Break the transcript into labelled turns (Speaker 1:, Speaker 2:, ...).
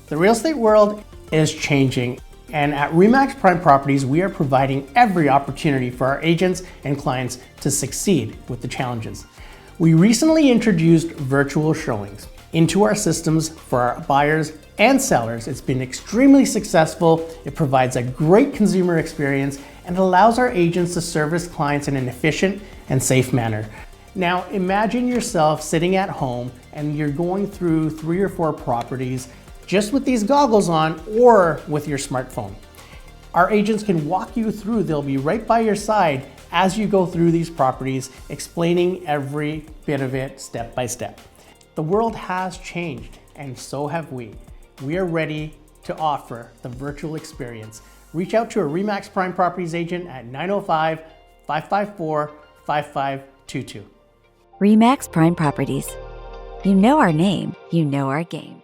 Speaker 1: The real estate world is changing, and at RE/MAX Prime Properties, we are providing every opportunity for our agents and clients to succeed with the challenges. We recently introduced virtual showings into our systems for our buyers and sellers. It's been extremely successful. It provides a great consumer experience and allows our agents to service clients in an efficient and safe manner. Now, imagine yourself sitting at home and you're going through 3 or 4 properties just with these goggles on or with your smartphone. Our agents can walk you through. They'll be right by your side as you go through these properties, explaining every bit of it step by step. The world has changed, and so have we. We are ready to offer the virtual experience. Reach out to a RE/MAX Prime Properties agent at 905-554-5522.
Speaker 2: RE/MAX Prime Properties. You know our name, you know our game.